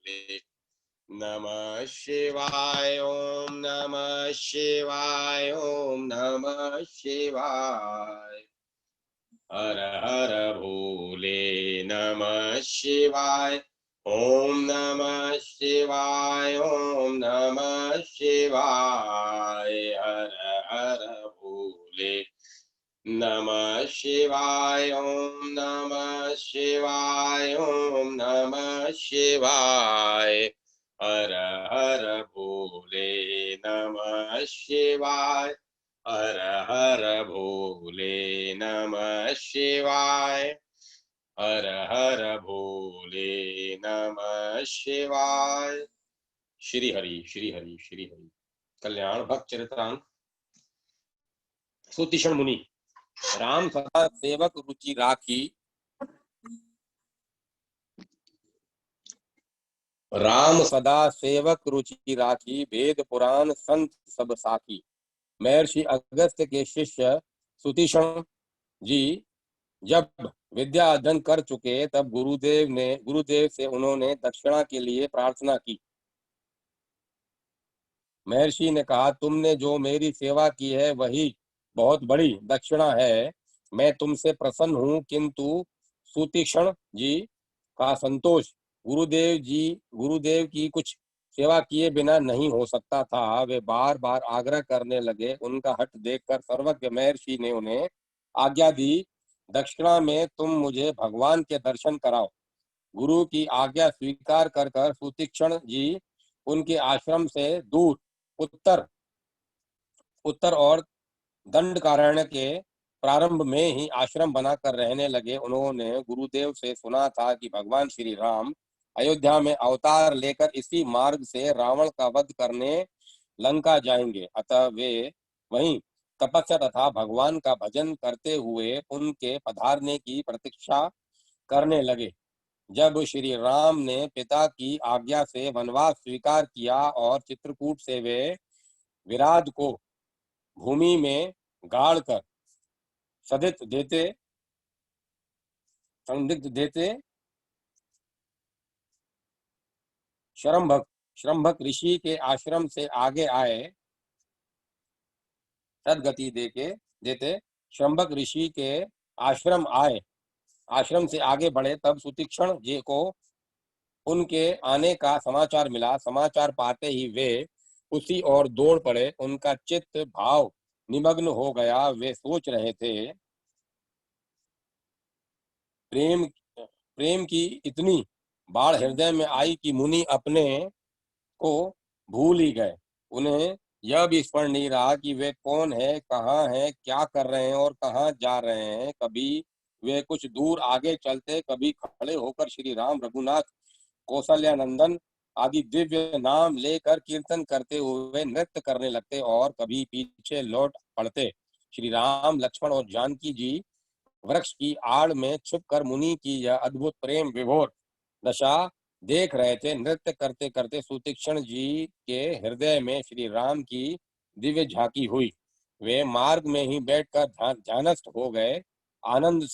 भूले। नमः शिवाय ओम नमः शिवाय ओम नमः शिवाय। हर हर भोले नमः शिवाय ओम नमः शिवाय ओम नमः शिवाय। हर हर भोले नमः शिवाय ओम नमः शिवाय ओम नमः शिवाय। हर हर भोले नमः शिवाय हर हर भोले नमः शिवाय। हर हर भोले नमः शिवाय। श्री हरि श्री हरि श्री हरि। कल्याण भक्त चरित्रांक। सुतीक्षण मुनि। राम सदा सेवक रुचि राखी। राम सदा सेवक रुचि राखी वेद पुराण संत सब साखी। महर्षि अगस्त्य के शिष्य सुतीक्षण जी जब विद्या अध्ययन कर चुके तब गुरुदेव से उन्होंने दक्षिणा के लिए प्रार्थना की। महर्षि ने कहा, तुमने जो मेरी सेवा की है वही बहुत बड़ी दक्षिणा है। मैं तुमसे प्रसन्न हूँ, किंतु सुतीक्षण जी का संतोष गुरुदेव की कुछ सेवा किए बिना नहीं हो सकता था। वे बार बार आग्रह करने लगे। उनका हठ देखकर सर्वज्ञ महर्षि ने उन्हें आज्ञा दी, दक्षिणा में तुम मुझे भगवान के दर्शन कराओ। गुरु की आज्ञा स्वीकार कर सुतीक्षण जी उनके आश्रम से दूर उत्तर और दंडकारण्य के प्रारंभ में ही आश्रम बनाकर रहने लगे। उन्होंने गुरुदेव से सुना था कि भगवान श्री राम अयोध्या में अवतार लेकर इसी मार्ग से रावण का वध करने लंका जाएंगे। अतः वे वहीं तपस्या तथा भगवान का भजन करते हुए उनके पधारने की प्रतीक्षा करने लगे। जब श्री राम ने पिता की आज्ञा से वनवास स्वीकार किया और चित्रकूट से वे विराट को भूमि में गाड़कर संदिग्ध देते श्रम्भक ऋषि के आश्रम से आगे आए सदगति देते श्रम्भक ऋषि के आश्रम से आगे बढ़े, तब सुतीक्षण जी को उनके आने का समाचार मिला। समाचार पाते ही वे उसी ओर दौड़ पड़े। उनका चित्त भाव निमग्न हो गया। वे सोच रहे थे, प्रेम की इतनी बाढ़ हृदय में आई कि मुनि अपने को भूल ही गए। उन्हें यह भी स्मरण नहीं रहा कि वे कौन है, कहाँ है, क्या कर रहे हैं और कहाँ जा रहे हैं। कभी वे कुछ दूर आगे चलते, कभी खड़े होकर श्री राम, रघुनाथ, कौशल्यानंदन आदि दिव्य नाम लेकर कीर्तन करते हुए नृत्य करने लगते और कभी पीछे लौट पड़ते। श्री राम, लक्ष्मण और जानकी जी वृक्ष की आड़ में छुपकर मुनि की यह अद्भुत प्रेम विभोर दशा देख रहे थे। नृत्य करते करते सुतीक्षण जी के हृदय में श्री राम की दिव्य झांकी हुई। वे मार्ग में ही बैठकर ध्यानस्थ हो गए। आनंद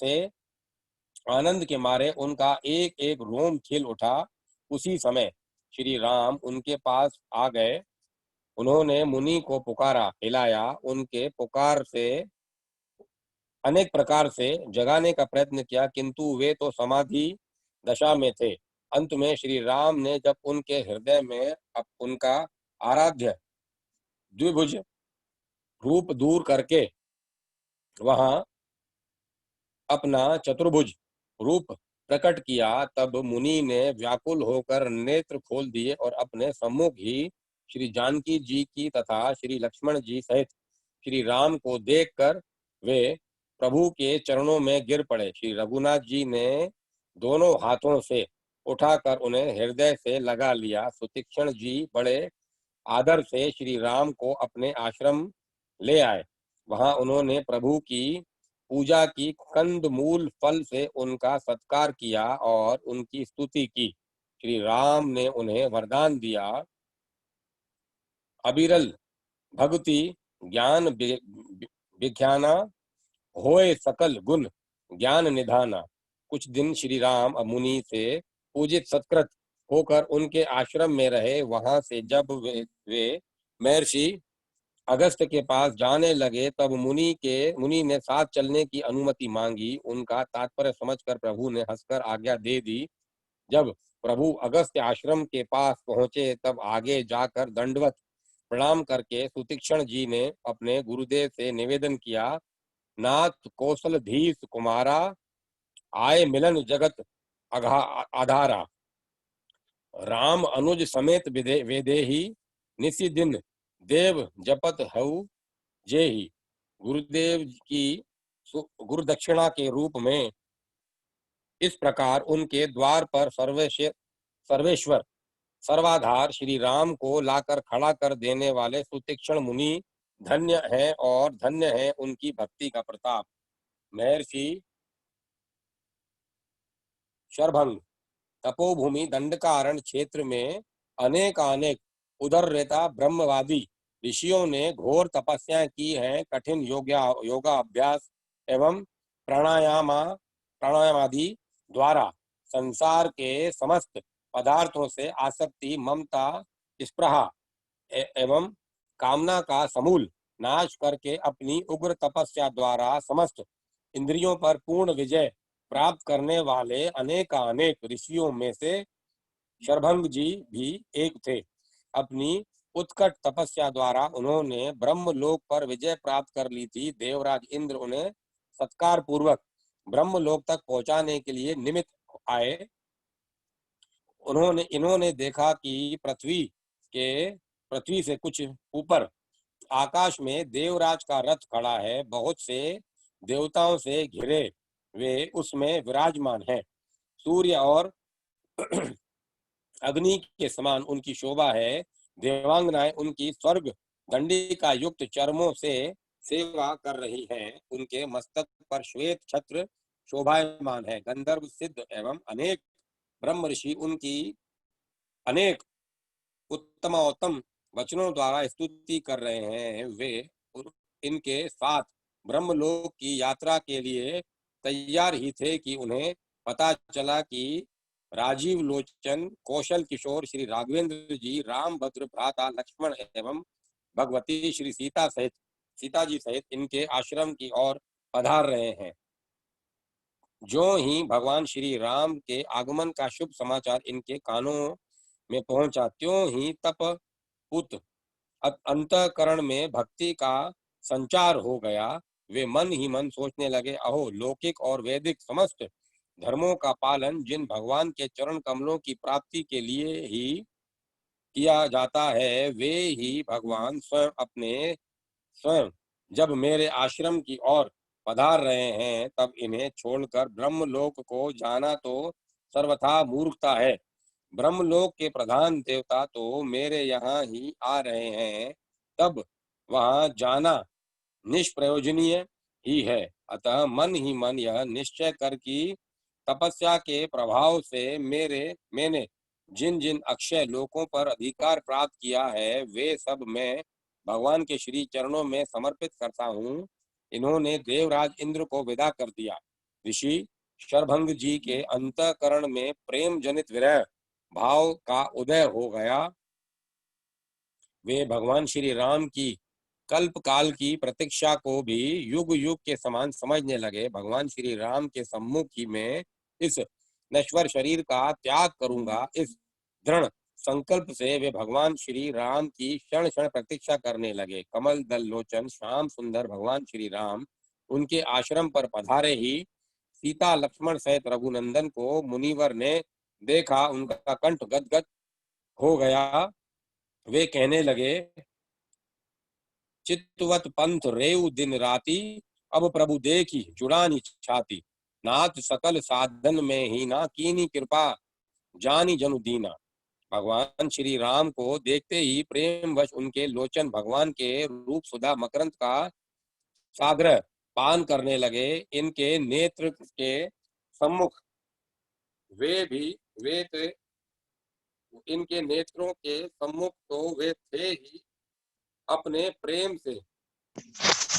के मारे उनका एक एक रोम खिल उठा। उसी समय श्री राम उनके पास आ गए। उन्होंने मुनि को पुकारा, हिलाया। उनके पुकार से अनेक प्रकार से जगाने का प्रयत्न किया, किंतु वे तो समाधि दशा में थे। अंत में श्री राम ने जब उनके हृदय में उनका आराध्य द्विभुज रूप दूर करके वहां अपना चतुर्भुज रूप प्रकट किया, तब मुनि ने व्याकुल होकर नेत्र खोल दिए और अपने सम्मुख ही श्री जानकी जी की तथा श्री लक्ष्मण जी सहित श्री राम को देखकर वे प्रभु के चरणों में गिर पड़े। श्री रघुनाथ जी ने दोनों हाथों से उठाकर उन्हें हृदय से लगा लिया। सुतीक्षण जी बड़े आदर से श्री राम को अपने आश्रम ले आए। वहां उन्होंने प्रभु की पूजा की, कंद मूल फल से उनका सत्कार किया और उनकी स्तुति की। श्री राम ने उन्हें वरदान दिया, अविरल भक्ति ज्ञान विख्याना, होए सकल गुण ज्ञान निधाना। कुछ दिन श्री राम मुनि से पूजित सत्कृत होकर उनके आश्रम में रहे। वहां से जब वे महर्षि अगस्त के पास जाने लगे तब मुनि ने साथ चलने की अनुमति मांगी। उनका तात्पर्य समझकर प्रभु ने हंसकर आज्ञा दे दी। जब प्रभु अगस्त्य आश्रम के पास पहुंचे तब आगे जाकर दंडवत प्रणाम करके सुतीक्षण जी ने अपने गुरुदेव से निवेदन किया, नाथ कौशलधीश कुमारा, आए मिलन जगत आधारा, राम अनुज समेत वेदेही, निसी दिन देव जपत हऊ जेही। गुरुदेव की गुरु दक्षिणा के रूप में इस प्रकार उनके द्वार पर सर्वेश्वर सर्वाधार श्री राम को लाकर खड़ा कर देने वाले सुतीक्षण मुनि धन्य है और धन्य है उनकी भक्ति का प्रताप। महर्षि शरभंग तपोभूमि दंडकारण्य क्षेत्र में अनेक उदर्यता ब्रह्मवादी ऋषियों ने घोर तपस्या की है। कठिन योगा अभ्यास एवं प्राणायामादि द्वारा संसार के समस्त पदार्थों से आसक्ति, ममता, स्पृहा एवं कामना का समूल नाश करके अपनी उग्र तपस्या द्वारा समस्त इंद्रियों पर पूर्ण विजय प्राप्त करने वाले अनेक ऋषियों में से शरभंग जी भी एक थे। अपनी उत्कट तपस्या द्वारा उन्होंने ब्रह्मलोक पर विजय प्राप्त कर ली थी। देवराज इंद्र उन्हें सत्कार पूर्वक ब्रह्मलोक तक पहुंचाने के लिए निमित्त आए। इन्होंने देखा कि पृथ्वी से कुछ ऊपर आकाश में देवराज का रथ खड़ा है। बहुत से देवताओं से घिरे वे उसमें विराजमान हैं। सूर्य और अग्नि के समान उनकी शोभा है। देवांगनाएं उनकी स्वर्ग दंडिका युक्त चर्मों से सेवा कर रही हैं। उनके मस्तक पर श्वेत छत्र शोभायमान है। गंधर्व, सिद्ध एवं अनेक ब्रह्म ऋषि उनकी अनेक उत्तमोत्तम वचनों द्वारा स्तुति कर रहे हैं। वे इनके साथ ब्रह्मलोक की यात्रा के लिए तैयार ही थे कि उन्हें पता चला कि राजीव लोचन कौशल किशोर श्री राघवेंद्र जी रामभद्र भ्राता लक्ष्मण एवं भगवती श्री सीता जी सहित इनके आश्रम की ओर पधार रहे हैं। जो ही भगवान श्री राम के आगमन का शुभ समाचार इनके कानों में पहुंचा, त्यों ही तप अंतःकरण में भक्ति का संचार हो गया। वे मन ही मन सोचने लगे, अहो लौकिक और वैदिक समस्त धर्मों का पालन जिन भगवान के चरण कमलों की प्राप्ति के लिए ही किया जाता है, वे ही भगवान स्वयं जब मेरे आश्रम की ओर पधार रहे हैं, तब इन्हें छोड़कर ब्रह्मलोक को जाना तो सर्वथा मूर्खता है। ब्रह्मलोक के प्रधान देवता तो मेरे यहाँ ही आ रहे हैं, तब वहां जाना निष्प्रयोजनीय ही है। अतः मन ही मन यह निश्चय कर कि तपस्या के प्रभाव से मैंने जिन जिन अक्षय लोकों पर अधिकार प्राप्त किया है, वे सब मैं भगवान के श्री चरणों में समर्पित करता हूँ। इन्होंने देवराज इंद्र को विदा कर दिया। ऋषि शरभंग जी के अंतःकरण में प्रेम जनित विरह भाव का उदय हो गया। वे भगवान श्री राम की कल्प काल की प्रतीक्षा को भी युग युग के समान समझने लगे। भगवान श्री राम के सम्मुख ही मैं इस नश्वर शरीर का त्याग करूंगा, इस दृढ़ संकल्प से वे भगवान श्री राम की क्षण क्षण प्रतीक्षा करने लगे। कमल दल लोचन श्याम सुंदर भगवान श्री राम उनके आश्रम पर पधारे ही सीता लक्ष्मण सहित रघुनंदन को मुनिवर ने देखा। उनका कंठ गदगद हो गया। वे कहने लगे, चित्तवत पंथ रेउ दिन राती, अब प्रभु देखी जुड़ानी छाती, नाथ सकल साधन में ही ना कीनी कृपा जानी जनु दीना। भगवान श्री राम को देखते ही प्रेम वश उनके लोचन भगवान के रूप सुधा मकरंद का साग्रह पान करने लगे। इनके नेत्र के सम्मुख इनके नेत्रों के सम्मुख तो वे थे ही, अपने प्रेम से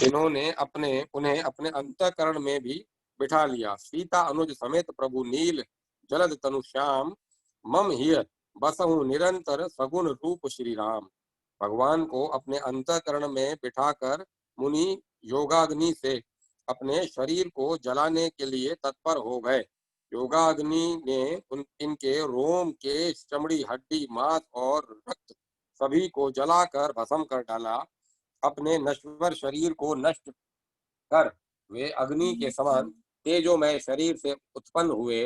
इन्होंने उन्हें अपने अंतःकरण में भी बिठा लिया। सीता अनुज समेत प्रभु नील जलद तनु श्याम मम हिय बसहु निरंतर सगुण रूप श्री राम। भगवान को अपने अंतःकरण में बिठाकर मुनि योगाग्नि से अपने शरीर को जलाने के लिए तत्पर हो गए। योगाग्नि ने इनके रोम, केश, चमड़ी, हड्डी, मांस और रक्त सभी को जलाकर भस्म कर डाला। अपने नश्वर शरीर को नष्ट कर वे अग्नि के समान तेजोमय शरीर से उत्पन्न हुए।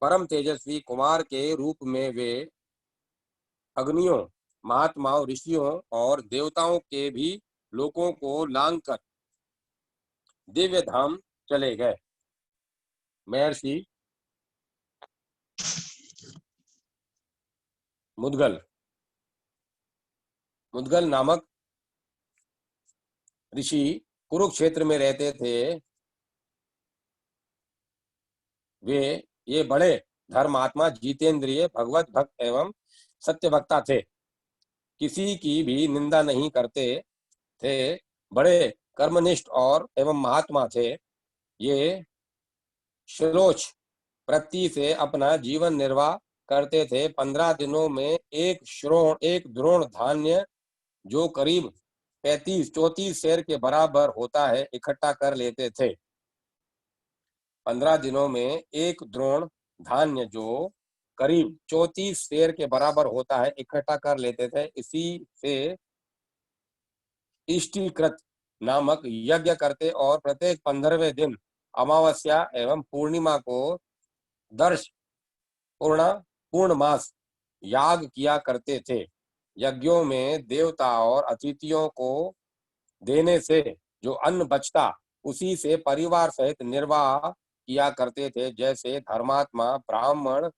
परम तेजस्वी कुमार के रूप में वे अग्नियों, महात्माओं, ऋषियों और देवताओं के भी लोगों को लांग कर दिव्य धाम चले गए। महर्षि मुद्गल मुद्गल नामक ऋषि कुरुक्षेत्र में रहते थे। वे ये बड़े धर्मात्मा, जितेंद्रिय, भगवत भक्त एवं सत्यवक्ता थे। किसी की भी निंदा नहीं करते थे। बड़े कर्मनिष्ठ और एवं महात्मा थे। ये श्लोच वृत्ति से अपना जीवन निर्वाह करते थे। 15 दिनों में एक द्रोण धान्य, जो करीब 34 शेर के बराबर होता है, इकट्ठा कर लेते थे। 15 दिनों में एक द्रोण धान्य, जो करीब 34 शेर के बराबर होता है, इकट्ठा कर लेते थे। इसी से इष्टिकृत नामक यज्ञ करते और प्रत्येक 15वें दिन अमावस्या एवं पूर्णिमा को दर्श पूर्ण मास याग किया करते थे। यज्ञों में देवता और अतिथियों को देने से जो अन्न बचता, उसी से परिवार सहित निर्वाह किया करते थे। जैसे धर्मात्मा ब्राह्मण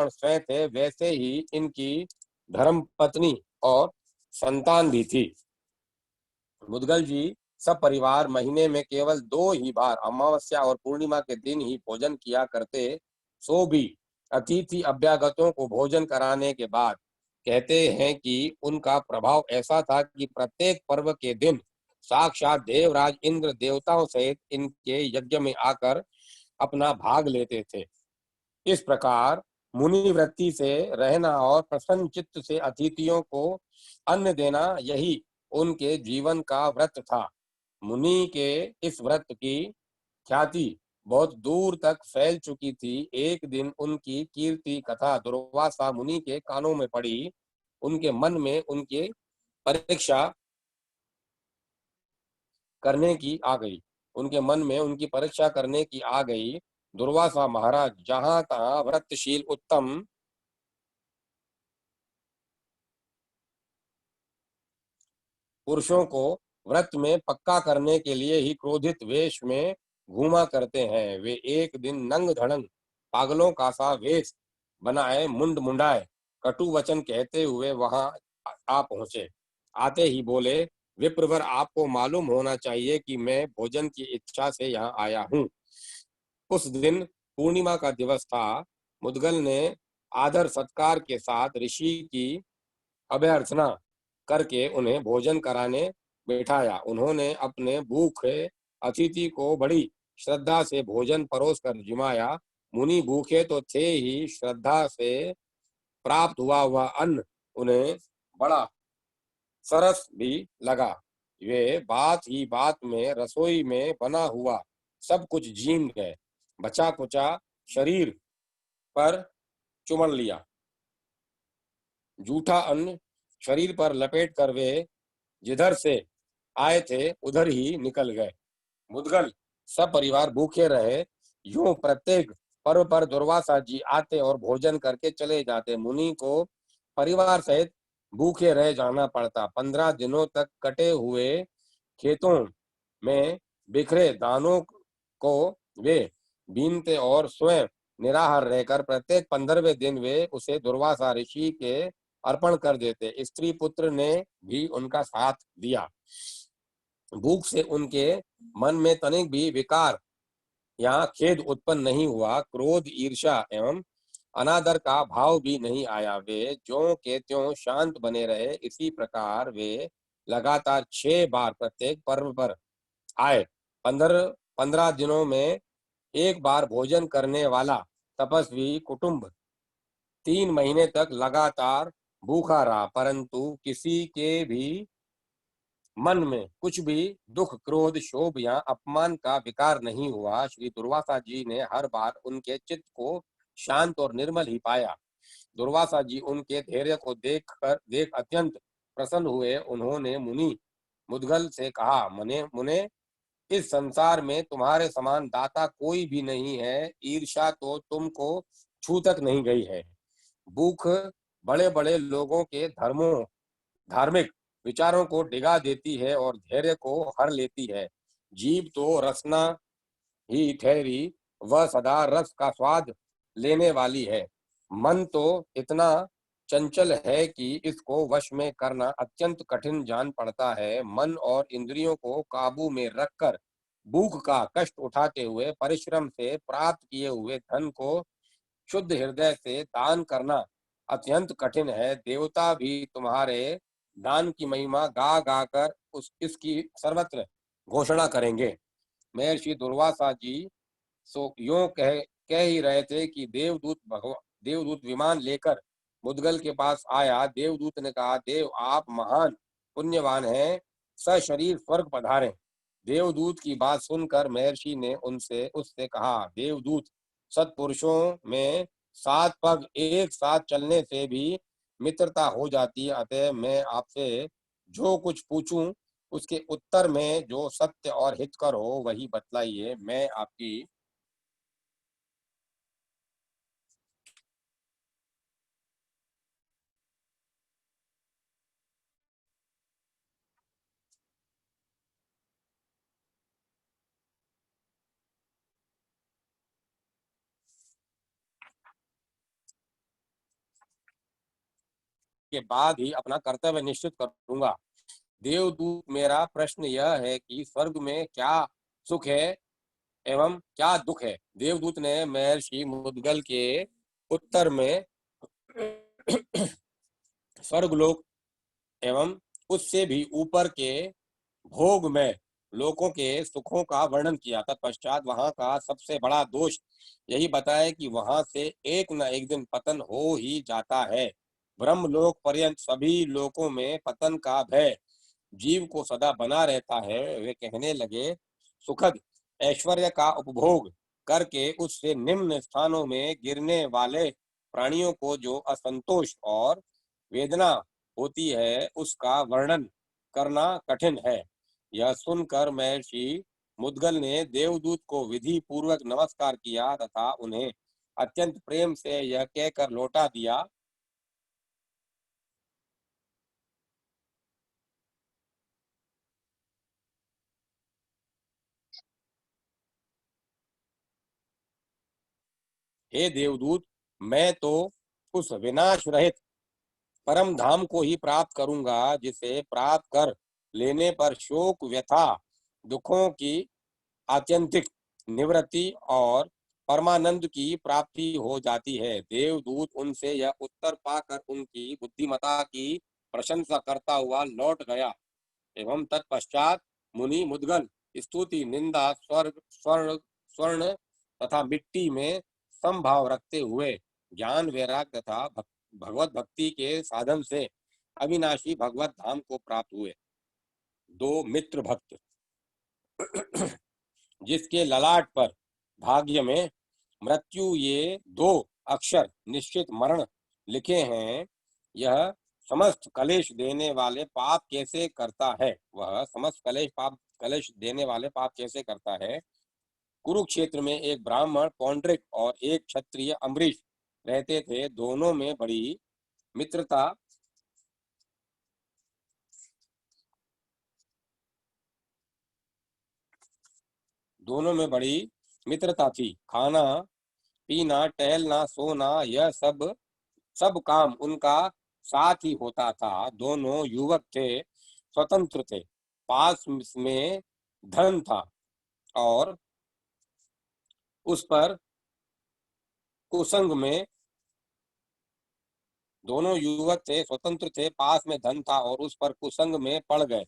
स्वयं थे, वैसे ही इनकी धर्मपत्नी और संतान भी थी। मुद्गल जी सब परिवार महीने में केवल 2 ही बार, अमावस्या और पूर्णिमा के दिन ही भोजन किया करते। सो भी अतिथि अभ्यागतों को भोजन कराने के बाद कहते हैं कि उनका प्रभाव ऐसा था कि प्रत्येक पर्व के दिन साक्षात देवराज इंद्र देवताओं सहित इनके यज्ञ में आकर अपना भाग लेते थे। इस प्रकार मुनि वृत्ति से रहना और प्रसन्न चित्त से अतिथियों को अन्न देना, यही उनके जीवन का व्रत था। मुनि के इस व्रत की ख्याति बहुत दूर तक फैल चुकी थी। एक दिन उनकी कीर्ति कथा दुर्वासा मुनि के कानों में पड़ी। उनके मन में उनकी परीक्षा करने की आ गई। दुर्वासा महाराज जहां तहां व्रतशील उत्तम पुरुषों को व्रत में पक्का करने के लिए ही क्रोधित वेश में घूमा करते हैं। वे एक दिन नंग धड़ंग पागलों का सा वेश बनाए, मुंड मुंडाए, कटु वचन कहते हुए वहां आ पहुंचे। आते ही बोले, विप्रवर, आपको मालूम होना चाहिए कि मैं भोजन की इच्छा से यहाँ आया हूँ। उस दिन पूर्णिमा का दिवस था। मुद्गल ने आदर सत्कार के साथ ऋषि की अभ्यर्थना करके उन्हें भोजन कराने बैठाया। उन्होंने अपने भूखे अतिथि को बड़ी श्रद्धा से भोजन परोस कर जिमाया। मुनि भूखे तो थे ही, श्रद्धा से प्राप्त हुआ अन्न उन्हें बड़ा सरस भी लगा। वे बात ही बात में रसोई में बना हुआ सब कुछ जीम गए। बचा कुचा शरीर पर चुमन लिया। जूठा अन्न शरीर पर लपेट कर वे जिधर से आए थे उधर ही निकल गए। मुद्गल सब परिवार भूखे रहे। यूं प्रत्येक पर्व पर दुर्वासा जी आते और भोजन करके चले जाते। मुनि को परिवार सहित भूखे रह जाना पड़ता। 15 दिनों तक कटे हुए खेतों में बिखरे दानों को वे बीनते और स्वयं निराहार रहकर प्रत्येक 15वें दिन वे उसे दुर्वासा ऋषि के अर्पण कर देते। स्त्री पुत्र ने भी उनका साथ दिया। भूख से उनके मन में तनिक भी विकार या खेद उत्पन्न नहीं हुआ। क्रोध, ईर्ष्या एवं अनादर का भाव भी नहीं आया। वे ज्यों के त्यों शांत बने रहे। इसी प्रकार वे लगातार 6 बार प्रत्येक पर्व पर आए। 15 दिनों में एक बार भोजन करने वाला तपस्वी कुटुंब 3 महीने तक लगातार भूखा रहा, परंतु किसी के भी मन में कुछ भी दुख, क्रोध, शोभ या अपमान का विकार नहीं हुआ। श्री दुर्वासा जी ने हर बार उनके चित्त को शांत और निर्मल ही पाया। दुर्वासा जी उनके धैर्य को देख अत्यंत प्रसन्न हुए। उन्होंने मुनि मुद्गल से कहा, मुने मुने, इस संसार में तुम्हारे समान दाता कोई भी नहीं है। ईर्ष्या तो तुमको छू तक नहीं गई है। भूख बड़े बड़े लोगों के धार्मिक विचारों को डिगा देती है और धैर्य को हर लेती है। जीभ तो रसना ही ठहरी, वह सदा रस का स्वाद लेने वाली है। मन तो इतना चंचल है कि इसको वश में करना अत्यंत कठिन जान पड़ता है। मन और इंद्रियों को काबू में रखकर भूख का कष्ट उठाते हुए परिश्रम से प्राप्त किए हुए धन को शुद्ध हृदय से दान करना अत्यंत कठिन है। देवता भी तुम्हारे दान की महिमा गा गा कर इसकी सर्वत्र घोषणा करेंगे। महर्षि दुर्वासा जी यो कह ही रहे थे कि देवदूत विमान लेकर मुद्गल के पास आया। देवदूत ने कहा, देव आप महान पुण्यवान हैं, सशरीर स्वर्ग पधारें। देवदूत की बात सुनकर महर्षि ने उससे कहा, देवदूत, सत्पुरुषों में 7 पग एक साथ चलने से भी मित्रता हो जाती है। अतः मैं आपसे जो कुछ पूछूं उसके उत्तर में जो सत्य और हितकर हो वही बतलाइए। मैं आपकी के बाद ही अपना कर्तव्य निश्चित करूंगा। देवदूत, मेरा प्रश्न यह है कि स्वर्ग में क्या सुख है एवं क्या दुख है। देवदूत ने महर्षि मुद्गल के उत्तर में स्वर्गलोक एवं उससे भी ऊपर के भोग में लोगों के सुखों का वर्णन किया। तत्पश्चात वहां का सबसे बड़ा दोष यही बताया कि वहां से एक न एक दिन पतन हो ही जाता है। ब्रह्मलोक पर्यंत सभी लोकों में पतन का भय जीव को सदा बना रहता है। वे कहने लगे, सुखद ऐश्वर्य का उपभोग करके उससे निम्न स्थानों में गिरने वाले प्राणियों को जो असंतोष और वेदना होती है उसका वर्णन करना कठिन है। यह सुनकर महर्षि मुद्गल ने देवदूत को विधि पूर्वक नमस्कार किया तथा उन्हें अत्यंत प्रेम से यह कहकर लौटा दिया, हे देवदूत, मैं तो उस विनाश रहित परम धाम को ही प्राप्त करूंगा जिसे प्राप्त कर लेने पर शोक, व्यथा, दुखों की आत्यंतिक निवृत्ति और परमानंद की प्राप्ति हो जाती है। देवदूत उनसे यह उत्तर पाकर उनकी बुद्धिमता की प्रशंसा करता हुआ लौट गया एवं तत्पश्चात मुनि मुद्गल स्तुति, निंदा, स्वर्ग स्वर्ण स्वर्ण तथा मिट्टी में समभाव रखते हुए ज्ञान, वैराग तथा भगवत भक्ति के साधन से अविनाशी भगवत धाम को प्राप्त हुए। 2 मित्र भक्त जिसके ललाट पर भाग्य में मृत्यु ये 2 अक्षर निश्चित मरण लिखे हैं, यह समस्त कलेश देने वाले पाप कैसे करता है। वह समस्त कलेश देने वाले पाप कैसे करता है। कुरुक्षेत्र में एक ब्राह्मण पौंड्रिक और एक क्षत्रिय अम्बरीश रहते थे। मित्रता दोनों में बड़ी मित्रता थी। खाना पीना, टहलना, सोना, यह सब काम उनका साथ ही होता था। दोनों युवक थे, स्वतंत्र थे। पास में धन था और उस पर कुसंग में दोनों युवक थे, स्वतंत्र थे, पास में धन था और उस पर कुसंग में पड़ गए।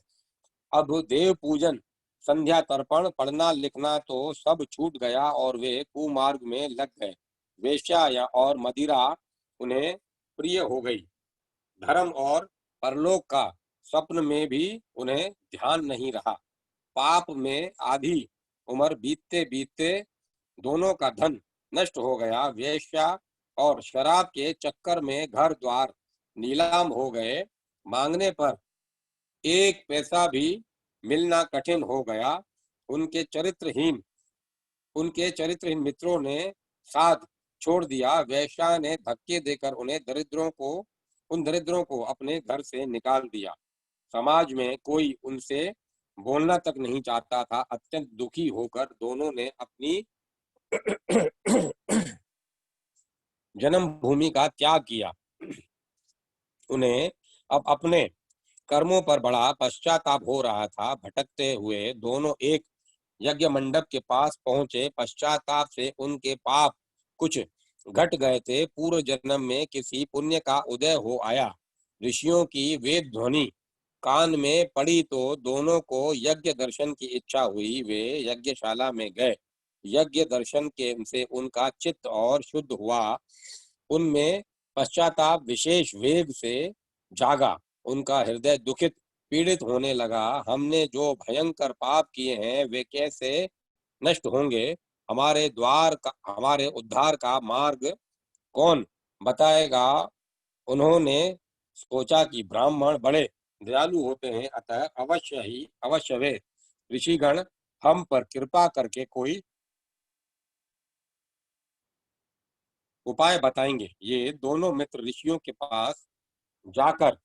अब देव पूजन, संध्या तर्पण, पढ़ना लिखना तो सब छूट गया और वे कुमार्ग में लग गए। वेश्या या और मदिरा उन्हें प्रिय हो गई। धर्म और परलोक का स्वप्न में भी उन्हें ध्यान नहीं रहा। पाप में आधी उम्र बीतते बीतते दोनों का धन नष्ट हो गया। वेश्या और शराब के चक्कर में घर द्वार नीलाम हो गए। मांगने पर एक पैसा भी मिलना कठिन हो गया। उनके चरित्रहीन उनके चरित्रहीन मित्रों ने साथ छोड़ दिया। वेश्या ने धक्के देकर उन दरिद्रों को अपने घर से निकाल दिया। समाज में कोई उनसे बोलना तक नहीं चाहता था। अत्यंत दुखी होकर दोनों ने अपनी जन्मभूमि का त्याग किया। उन्हें अब अपने कर्मों पर बड़ा पश्चाताप हो रहा था। भटकते हुए दोनों एक यज्ञ मंडप के पास पहुंचे। पश्चाताप से उनके पाप कुछ घट गए थे। पूर्व जन्म में किसी पुण्य का उदय हो आया। ऋषियों की वेद ध्वनि कान में पड़ी तो दोनों को यज्ञ दर्शन की इच्छा हुई। वे यज्ञशाला में गए। यज्ञ दर्शन के से उनका चित्त और शुद्ध हुआ। उनमें पश्चाताप विशेष वेग से जागा। उनका हृदय दुखित पीड़ित होने लगा। हमने जो भयंकर पाप किए हैं वे कैसे नष्ट होंगे? हमारे उद्धार का मार्ग कौन बताएगा? उन्होंने सोचा कि ब्राह्मण बड़े दयालु होते हैं, अतः अवश्य वे ऋषिगण हम पर कृपा करके कोई उपाय बताएंगे। ये दोनों मित्र ऋषियों के पास जाकर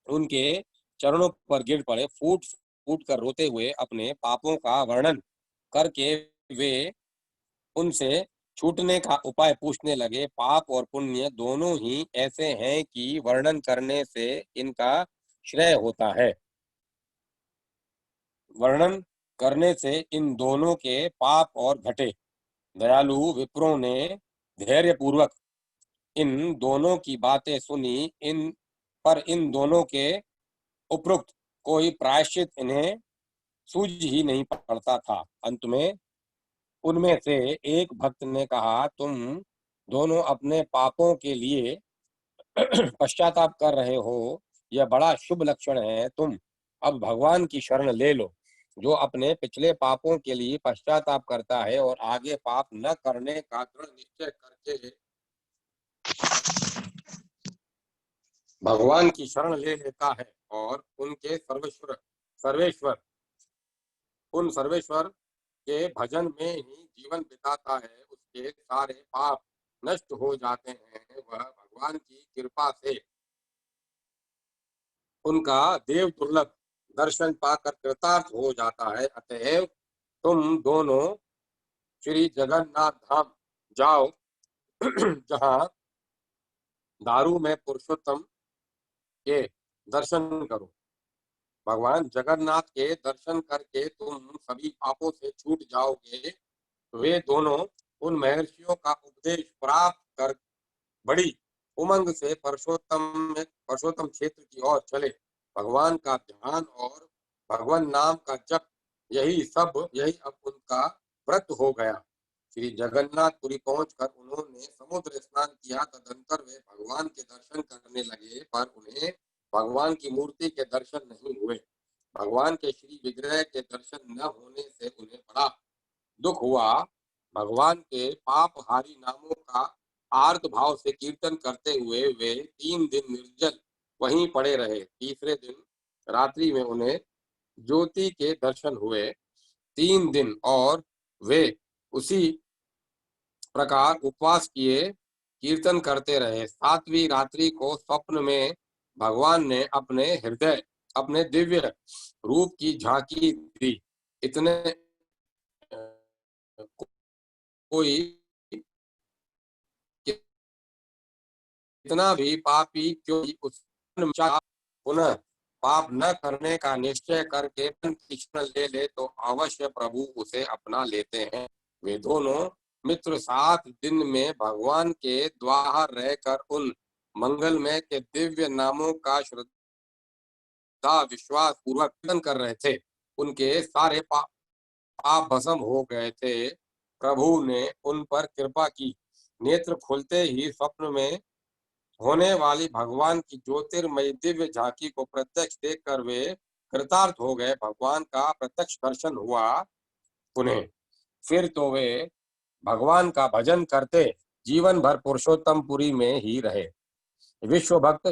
उनके चरणों पर गिर पड़े। फूट फूट कर रोते हुए अपने पापों का वर्णन करके वे उनसे छूटने का उपाय पूछने लगे। पाप और पुण्य दोनों ही ऐसे हैं कि वर्णन करने से इनका श्रेय होता है। वर्णन करने से इन दोनों के पाप और घटे। दयालु विप्रों ने धैर्य पूर्वक इन दोनों की बातें सुनी। इन दोनों के उपरोक्त कोई प्रायश्चित इन्हें सूझ ही नहीं पड़ता था। अंत में उनमें से एक भक्त ने कहा, तुम दोनों अपने पापों के लिए पश्चाताप कर रहे हो, यह बड़ा शुभ लक्षण है। तुम अब भगवान की शरण ले लो। जो अपने पिछले पापों के लिए पश्चाताप करता है और आगे पाप न करने का दृढ़ निश्चय करके भगवान की शरण ले लेता है और सर्वेश्वर उन सर्वेश्वर के भजन में ही जीवन बिताता है, उसके सारे पाप नष्ट हो जाते हैं। वह भगवान की कृपा से उनका देव दुर्लभ दर्शन पाकर कृतार्थ हो जाता है। अतएव तुम दोनों श्री जगन्नाथ धाम जाओ, जहाँ दारू में पुरुषोत्तम के दर्शन करो। भगवान जगन्नाथ के दर्शन करके तुम सभी पापों से छूट जाओगे। वे दोनों उन महर्षियों का उपदेश प्राप्त कर बड़ी उमंग से परशोत्तम क्षेत्र की ओर चले। भगवान का ध्यान और भगवान नाम का जप यही अब उनका व्रत हो गया। श्री जगन्नाथपुरी पहुंचकर उन्होंने समुद्र स्नान किया। तदंतर वे भगवान के दर्शन करने लगे, पर उन्हें भगवान की मूर्ति के दर्शन नहीं हुए। भगवान के श्री विग्रह के दर्शन न होने से उन्हें बड़ा दुख हुआ। भगवान के पापहारी नामों का आर्त भाव से कीर्तन करते हुए वे 3 दिन निर्जल वहीं पड़े रहे। तीसरे दिन रात्रि में उन्हें ज्योति के दर्शन हुए। 3 दिन और वे उसी प्रकार उपवास किए, कीर्तन करते रहे। 7वीं रात्रि को स्वप्न में भगवान ने अपने दिव्य रूप की झांकी दी। इतने कोई कितना भी पापी क्यों उस पुनः पाप न करने का निश्चय करके शरण ले ले तो अवश्य प्रभु उसे अपना लेते हैं। वे दोनों मित्र 7 दिन में भगवान के द्वार रहकर उन मंगलमय के दिव्य नामों का श्रद्धा विश्वास पूर्वक कीर्तन कर रहे थे। उनके सारे पाप भस्म हो गए थे। प्रभु ने उन पर कृपा की नेत्र खुलते ही स्वप्न में होने वाली भगवान की ज्योतिर्मयी दिव्य झांकी को प्रत्यक्ष देखकर वे कृतार्थ हो गए। भगवान का प्रत्यक्ष दर्शन हुआ उन्हें। फिर तो वे भगवान का भजन करते जीवन भर पुरुषोत्तमपुरी में ही रहे। विश्व भक्त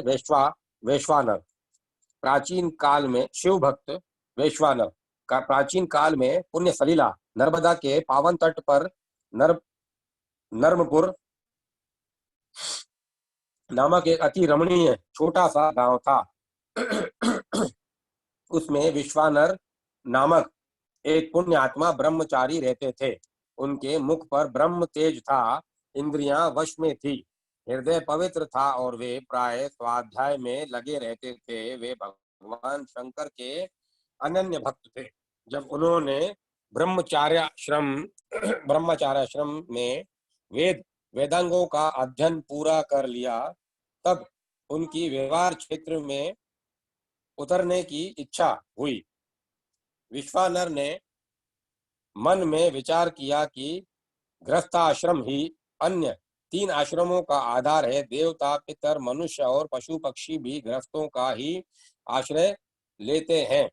वैश्वानर प्राचीन काल में शिव भक्त वैश्वानर का प्राचीन काल में पुण्य सलीला नर्मदा के पावन तट पर नर्मपुर नामक एक अति रमणीय छोटा सा गांव था। उसमें विश्वानर नामक एक पुण्य आत्मा ब्रह्मचारी रहते थे। उनके मुख पर ब्रह्म तेज था, इंद्रियां वश में थी, हृदय पवित्र था और वे प्राय स्वाध्याय में लगे रहते थे। वे भगवान शंकर के अनन्य भक्त थे। जब उन्होंने ब्रह्मचार्याश्रम ब्रह्मचार्याश्रम में वेदांगों का अध्ययन पूरा कर लिया, तब उनकी व्यवहार क्षेत्र में उतरने की इच्छा हुई। विश्वानर ने मन में विचार किया कि गृहस्थाश्रम ही अन्य 3 आश्रमों का आधार है। देवता, पितर, मनुष्य और पशु पक्षी भी गृहस्थों का ही आश्रय लेते हैं।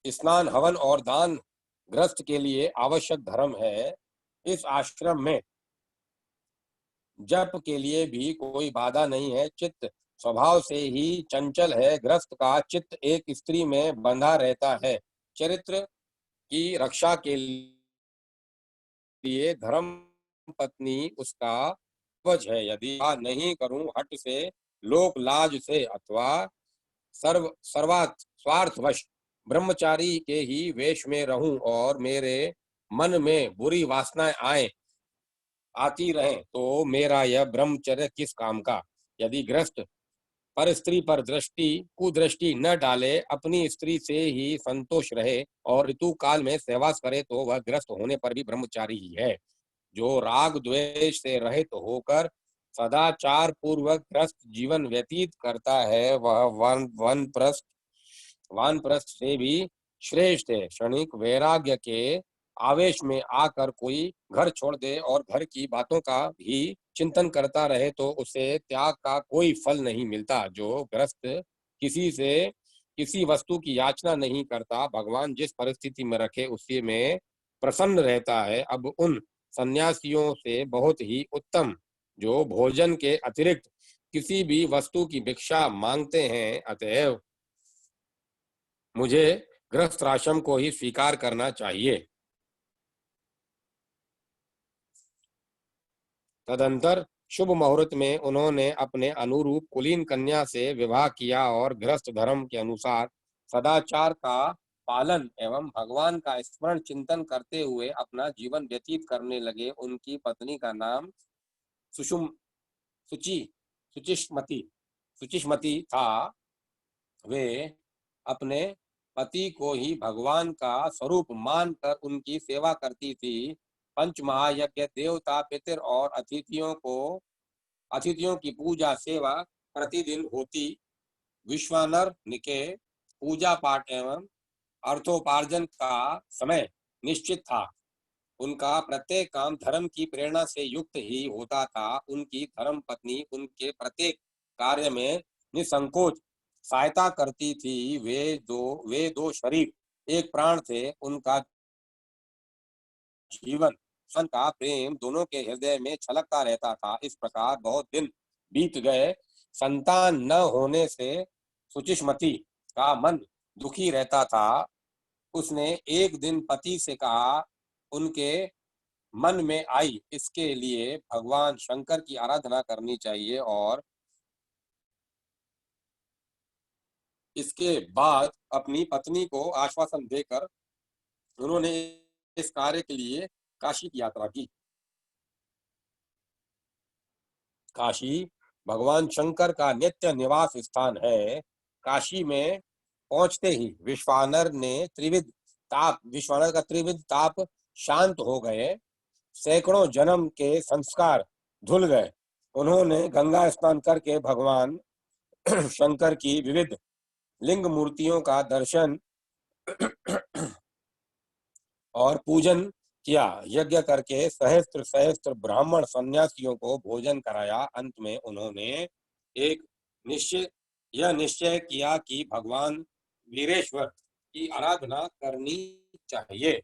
स्नान, हवन और दान गृहस्थ के लिए आवश्यक धर्म है। इस आश्रम में जप के लिए भी कोई बाधा नहीं है। चित्त स्वभाव से ही चंचल है। गृहस्थ का चित्त एक स्त्री में बंधा रहता है। चरित्र की रक्षा के लिए धर्म पत्नी उसका कवच है। यदि नहीं करूं हट से, लोक लाज से अथवा सर्वात स्वार्थवश ब्रह्मचारी के ही वेश में रहूं और मेरे मन में बुरी वासनाएं आती रहें, तो मेरा यह ब्रह्मचर्य किस काम का। यदि गृहस्थ पर स्त्री पर कुदृष्टि न डाले, अपनी स्त्री से ही संतोष रहे और ऋतु काल में सहवास करे, तो वह गृहस्थ होने पर भी ब्रह्मचारी ही है। जो राग द्वेष से रहित होकर सदाचार पूर्वक गृहस्थ जीवन व्यतीत करता है, वह वानप्रस्थ से भी श्रेष्ठ है। क्षणिक वैराग्य के आवेश में आकर कोई घर छोड़ दे और घर की बातों का भी चिंतन करता रहे, तो उसे त्याग का कोई फल नहीं मिलता। जो गृहस्थ किसी वस्तु की याचना नहीं करता, भगवान जिस परिस्थिति में रखे उसी में प्रसन्न रहता है। अब उन सन्यासियों से बहुत ही उत्तम जो भोजन के अतिरिक्त किसी भी वस्तु की भिक्षा मांगते हैं। अतएव मुझे गृहस्थ आश्रम को ही स्वीकार करना चाहिए। तदंतर शुभ मुहूर्त में उन्होंने अपने अनुरूप कुलीन कन्या से विवाह किया और गृहस्थ धर्म के अनुसार सदाचार का पालन एवं भगवान का स्मरण चिंतन करते हुए अपना जीवन व्यतीत करने लगे। उनकी पत्नी का नाम सुचिष्मति था। वे अपने पति को ही भगवान का स्वरूप मानकर उनकी सेवा करती थी। पंच महायज्ञ, देवता, पितर और अतिथियों की पूजा सेवा प्रतिदिन होती। विश्वानर के पूजा पाठ एवं अर्थोपार्जन का समय निश्चित था। उनका प्रत्येक काम धर्म की प्रेरणा से युक्त ही होता था। उनकी धर्म पत्नी उनके प्रत्येक कार्य में निसंकोच सहायता करती थी। वे दो शरीर एक प्राण थे। उनका जीवन सन का प्रेम दोनों के हृदय में छलकता रहता था। इस प्रकार बहुत दिन बीत गए। संतान न होने से सुचिष्मति का मन दुखी रहता था। उसने एक दिन पति से कहा, उनके मन में आई इसके लिए भगवान शंकर की आराधना करनी चाहिए। और इसके बाद अपनी पत्नी को आश्वासन देकर उन्होंने इस कार्य के लिए काशी की यात्रा की। काशी भगवान शंकर का नित्य निवास स्थान है। काशी में पहुंचते ही विश्वानर का त्रिविध ताप शांत हो गए। सैकड़ों जन्म के संस्कार धुल गए। उन्होंने गंगा स्नान करके भगवान शंकर की विविध लिंग मूर्तियों का दर्शन और पूजन किया। यज्ञ करके सहस्त्र सहस्त्र ब्राह्मण सन्यासियों को भोजन कराया। अंत में उन्होंने एक निश्चय किया कि भगवान वीरेश्वर की आराधना करनी चाहिए।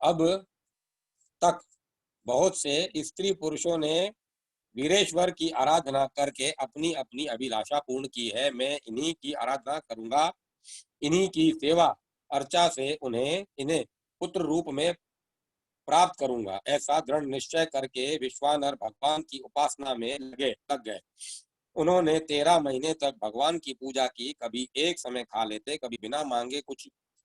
अब तक बहुत से स्त्री पुरुषों ने वीरेश्वर की आराधना करके अपनी अपनी अभिलाषा पूर्ण की है। मैं इन्हीं की आराधना करूंगा, इन्हीं की सेवा अर्चा से इन्हें पुत्र रूप में प्राप्त करूंगा। ऐसा दृढ़ निश्चय करके विश्वानर भगवान की उपासना में लग गए। उन्होंने 13 महीने तक भगवान की पूजा की। कभी एक समय खा लेते, कभी बिना मांगे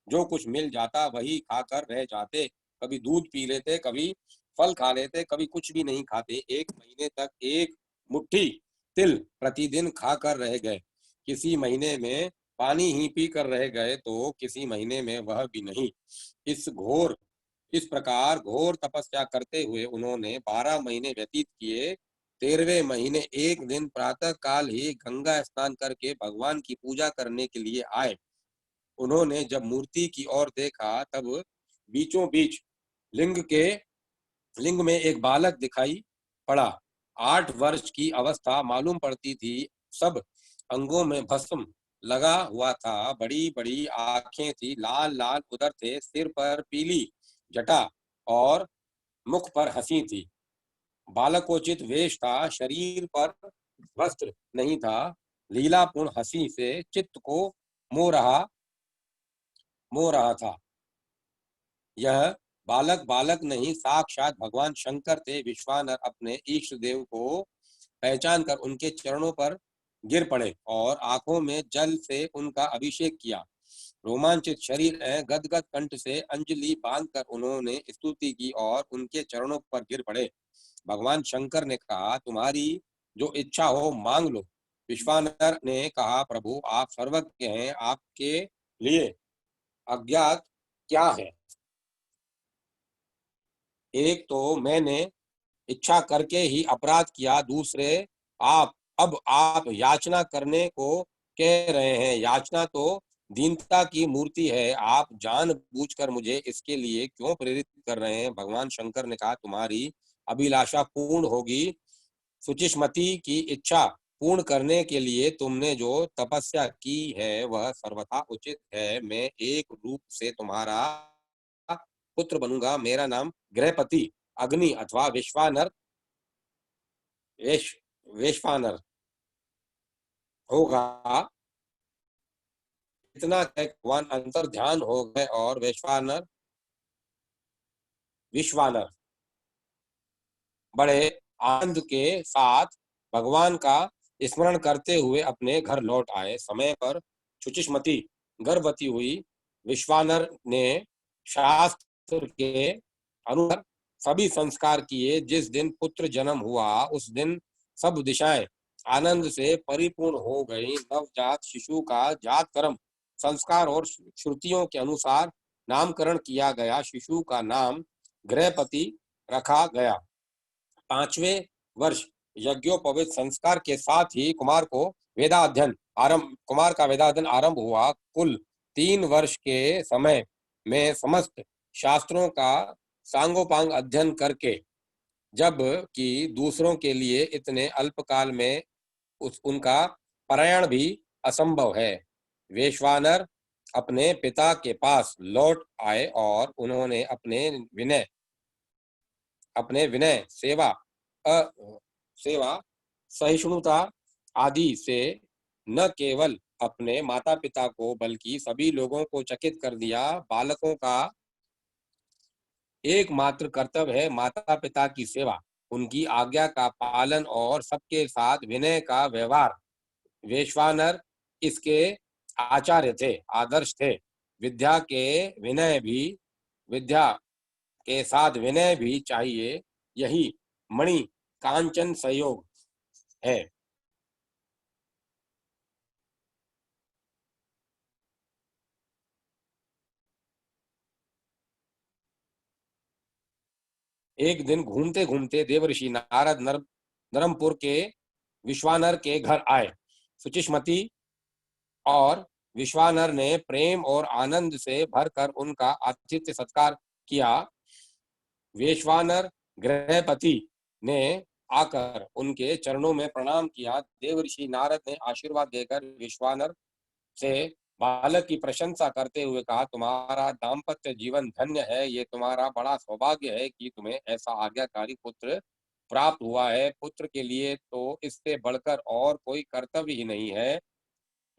जो कुछ मिल जाता वही खाकर रह जाते। कभी दूध पी लेते, कभी फल खा लेते, कभी कुछ भी नहीं खाते। 1 महीने तक 1 मुट्ठी तिल प्रतिदिन खाकर रह गए। किसी महीने में पानी ही पीकर रह गए तो किसी महीने में वह भी नहीं। इस प्रकार घोर तपस्या करते हुए उन्होंने 12 महीने व्यतीत किए। 13वें महीने एक दिन प्रातः काल ही गंगा स्नान करके भगवान की पूजा करने के लिए आए। उन्होंने जब मूर्ति की ओर देखा तब बीचों बीच लिंग में एक बालक दिखाई पड़ा। 8 वर्ष की अवस्था मालूम पड़ती थी। सब अंगों में भस्म लगा हुआ था। बड़ी बड़ी आंखें थी, लाल लाल उदर थे, सिर पर पीली जटा और मुख पर हंसी थी। बालकोचित वेश था, शरीर पर वस्त्र नहीं था। लीलापूर्ण हंसी से चित्त को मोह रहा था। यह बालक बालक नहीं, साक्षात भगवान शंकर थे। विश्वानर अपने इष्ट देव को पहचान कर उनके चरणों पर गिर पड़े और आंखों में जल से उनका अभिषेक किया। रोमांचित शरीर गदगद कंठ से अंजलि बांधकर उन्होंने स्तुति की और उनके चरणों पर गिर पड़े। भगवान शंकर ने कहा, तुम्हारी जो इच्छा हो मांग लो। विश्वानर ने कहा, प्रभु आप सर्वज्ञ हैं, आपके लिए अज्ञात क्या है। एक तो मैंने इच्छा करके ही अपराध किया, दूसरे आप याचना करने को कह रहे हैं। याचना तो दीनता की मूर्ति है। आप जानबूझकर मुझे इसके लिए क्यों प्रेरित कर रहे हैं। भगवान शंकर ने कहा, तुम्हारी अभिलाषा पूर्ण होगी। सुचिस्मती की इच्छा पूर्ण करने के लिए तुमने जो तपस्या की है वह सर्वथा उचित है। मैं एक रूप से तुम्हारा पुत्र बनूंगा। मेरा नाम गृहपति अग्नि अथवा वेशवानर होगा। इतना भगवान अंतर ध्यान हो गए और विश्वानर बड़े आनंद के साथ भगवान का स्मरण करते हुए अपने घर लौट आए। समय पर शुचिस्मती गर्भवती हुई। विश्वानर ने शास्त्र के अनुसार सभी संस्कार किए। जिस दिन पुत्र जन्म हुआ उस दिन सब दिशाएं आनंद से परिपूर्ण हो गई। नवजात शिशु का जात कर्म संस्कार और श्रुतियों के अनुसार नामकरण किया गया। शिशु का नाम गृहपति रखा गया। 5वें वर्ष यज्ञोपवीत संस्कार के साथ ही कुमार का वेदाध्ययन आरंभ हुआ। कुल 3 वर्ष के समय में समस्त शास्त्रों का सांगोपांग अध्ययन करके, जब कि दूसरों के लिए इतने अल्पकाल में उनका पारायण भी असंभव है। वैश्वानर अपने पिता के पास लौट आए और उन्होंने अपने विनय सेवा सहिष्णुता आदि से न केवल अपने माता पिता को बल्कि सभी लोगों को चकित कर दिया। बालकों का एकमात्र कर्तव्य है माता पिता की सेवा, उनकी आज्ञा का पालन और सबके साथ विनय का व्यवहार। वैश्वानर इसके आचार्य थे, आदर्श थे। विद्या के साथ विनय भी चाहिए। यही मणि कांचन सहयोग है। एक दिन घूमते घूमते देवर्षि नारद नरमपुर के विश्वानर के घर आए। सुचिस्मती और विश्वानर ने प्रेम और आनंद से भरकर उनका आतिथ्य सत्कार किया। वैश्वानर गृहपति ने आकर उनके चरणों में प्रणाम किया। देवर्षि नारद ने आशीर्वाद देकर विश्वानर से बालक की प्रशंसा करते हुए कहा, तुम्हारा दाम्पत्य जीवन धन्य है। ये तुम्हारा बड़ा सौभाग्य है कि तुम्हें ऐसा आज्ञाकारी पुत्र प्राप्त हुआ है। पुत्र के लिए तो इससे बढ़कर और कोई कर्तव्य ही नहीं है।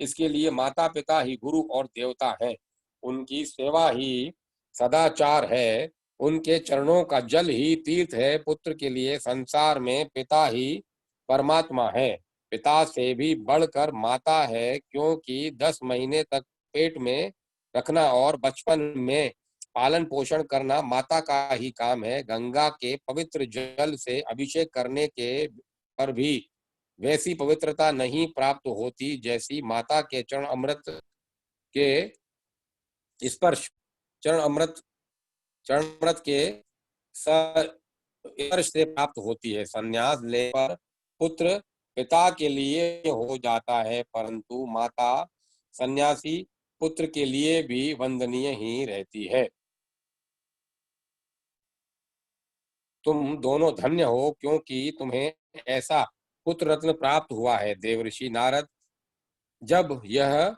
इसके लिए माता पिता ही गुरु और देवता हैं। उनकी सेवा ही सदाचार है। उनके चरणों का जल ही तीर्थ है। पुत्र के लिए संसार में पिता ही परमात्मा है। पिता से भी बढ़कर माता है, क्योंकि 10 महीने तक पेट में रखना और बचपन में पालन पोषण करना माता का ही काम है। गंगा के पवित्र जल से अभिषेक करने के पर भी वैसी पवित्रता नहीं प्राप्त होती जैसी माता के चरण अमृत के स्पर्श चरण अमृत के स्पर्श से प्राप्त होती है। संन्यास ले पर पुत्र पिता के लिए हो जाता है, परंतु माता सन्यासी पुत्र के लिए भी वंदनीय ही रहती है। तुम दोनों धन्य हो, क्योंकि तुम्हें ऐसा पुत्र रत्न प्राप्त हुआ है। देवर्षि नारद जब यह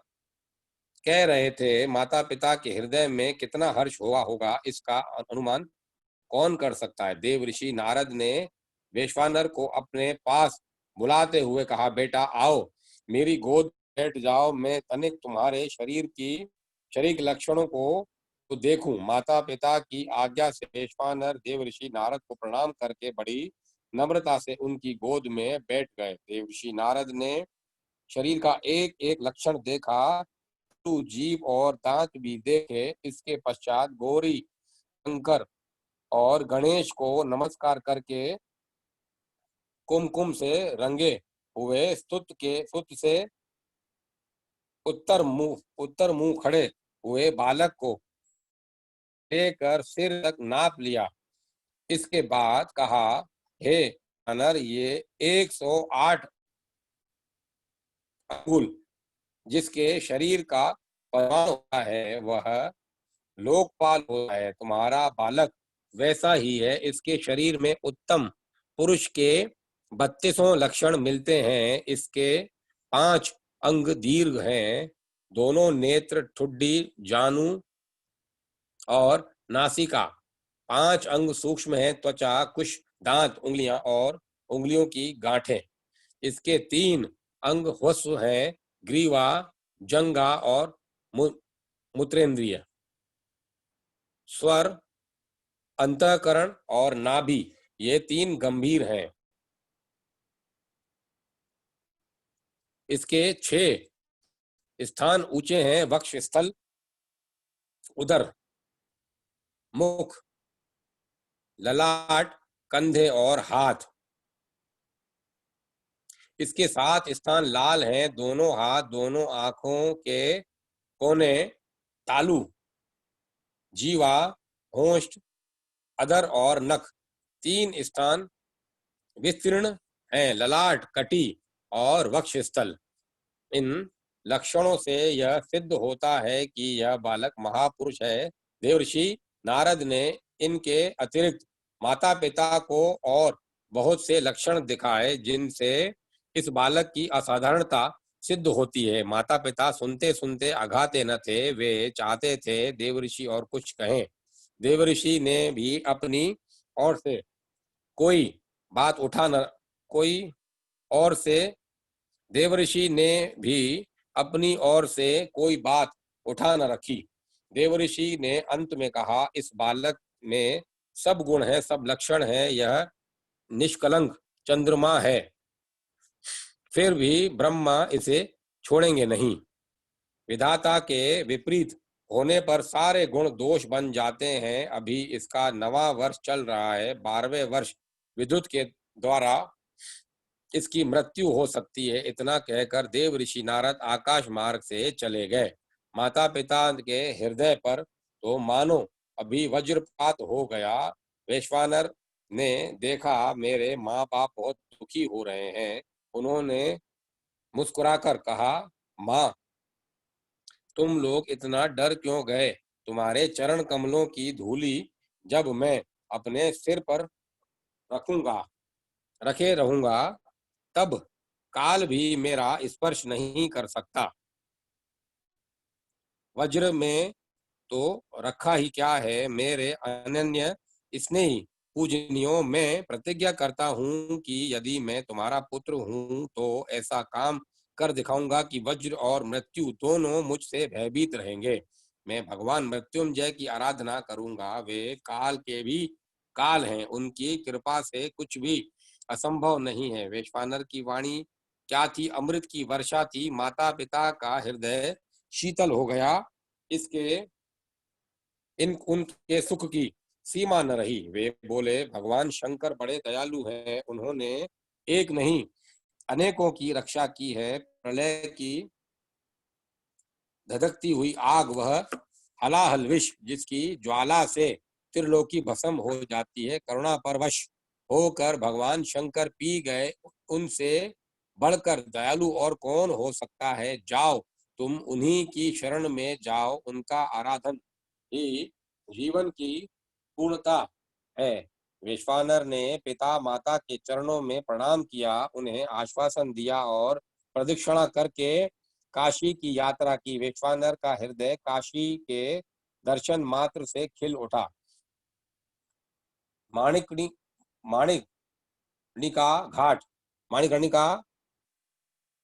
कह रहे थे, माता पिता के हृदय में कितना हर्ष हुआ होगा, इसका अनुमान कौन कर सकता है। देवर्षि नारद ने वैश्वानर को अपने पास बुलाते हुए कहा, बेटा आओ, मेरी गोद बैठ जाओ। मैं तनिक तुम्हारे शरीर के लक्षणों को तो देखूं। माता पिता की आज्ञा से वैश्वानर देवर्षि नारद को प्रणाम करके बड़ी नम्रता से उनकी गोद में बैठ गए। देवर्षि नारद ने शरीर का एक एक लक्षण देखा, जीभ और दांत भी देखे। इसके पश्चात गौरी शंकर और गणेश को नमस्कार करके कुमकुम से रंगे हुए स्तुत से उत्तर मुंह खड़े हुए बालक को लेकर सिर तक नाप लिया। इसके बाद कहा, हे अनर, ये 108 अंगुल जिसके शरीर का परिमाण होता है, वह लोकपाल होता है। तुम्हारा बालक वैसा ही है। इसके शरीर में उत्तम पुरुष के 32 लक्षण मिलते हैं। इसके 5 अंग दीर्घ हैं। दोनों नेत्र, ठुड्डी, जानु और नासिका। 5 अंग सूक्ष्म है, त्वचा, कुश, दांत, उंगलियां और उंगलियों की गांठें। इसके 3 अंग ह्वस्व हैं, ग्रीवा, जंगा और मूत्रेंद्रिय। स्वर, अंतःकरण और नाभि, ये 3 गंभीर हैं। इसके 6 स्थान ऊंचे हैं, वक्ष स्थल, उदर, मुख, ललाट, कंधे और हाथ। इसके 7 स्थान लाल हैं, दोनों हाथ, दोनों आंखों के कोने, तालू, जीवा, होंठ, अधर और नख। 3 स्थान विस्तीर्ण हैं, ललाट, कटी और वक्ष स्थल। इन लक्षणों से यह सिद्ध होता है कि यह बालक महापुरुष है। देवर्षि नारद ने इनके अतिरिक्त माता पिता को और बहुत से लक्षण दिखाए, जिनसे इस बालक की असाधारणता सिद्ध होती है। माता पिता सुनते सुनते अघाते न थे। वे चाहते थे देवर्षि और कुछ कहें। देवर्षि ने भी अपनी ओर से कोई बात उठा न कोई और से देवर्षि ने भी अपनी ओर से कोई बात उठा न रखी। देवर्षि ने अंत में कहा, इस बालक में सब गुण हैं, सब लक्षण हैं। यह निष्कलंक चंद्रमा है, फिर भी ब्रह्मा इसे छोड़ेंगे नहीं। विधाता के विपरीत होने पर सारे गुण दोष बन जाते हैं। अभी इसका 9वां वर्ष चल रहा है। 12वें वर्ष विद्युत के द्वारा इसकी मृत्यु हो सकती है। इतना कहकर देवर्षि नारद आकाश मार्ग से चले गए। माता पिता के हृदय पर तो मानो अभी वज्रपात हो गया। वैश्वानर ने देखा, मेरे माँ बाप बहुत दुखी हो रहे हैं। उन्होंने मुस्कुराकर कहा, माँ, तुम लोग इतना डर क्यों गए? तुम्हारे चरण कमलों की धूलि जब मैं अपने सिर पर रखूंगा रखे रहूंगा, तब काल भी मेरा स्पर्श नहीं कर सकता। वज्र में तो रखा ही क्या है मेरे अनन्य स्नेही पूजनियों। मैं प्रतिज्ञा करता हूँ कि यदि मैं तुम्हारा पुत्र हूँ तो ऐसा काम कर दिखाऊंगा कि वज्र और मृत्यु दोनों मुझसे भयभीत रहेंगे। मैं भगवान मृत्युंजय की आराधना करूंगा। वे काल के भी काल हैं, उनकी कृपा से कुछ भी असंभव नहीं है। वैश्वानर की वाणी क्या थी? अमृत की वर्षा थी। माता पिता का हृदय शीतल हो गया। इसके इन उनके सुख की सीमा न रही। वे बोले, भगवान शंकर बड़े दयालु हैं। उन्होंने एक नहीं अनेकों की रक्षा की है। प्रलय की धधकती हुई आग, वह हलाहल विष जिसकी ज्वाला से त्रिलोकी भस्म हो जाती है, करुणा परवश होकर भगवान शंकर पी गए। उनसे बढ़कर दयालु और कौन हो सकता है? जाओ, तुम उन्हीं की शरण में जाओ। उनका आराधन ही जीवन की पूर्णता है। विश्वानर ने पिता माता के चरणों में प्रणाम किया, उन्हें आश्वासन दिया और प्रदक्षिणा करके काशी की यात्रा की। विश्वानर का हृदय काशी के दर्शन मात्र से खिल उठा। माणिकर्णी माणिकर्णिका घाट माणिकर्णिका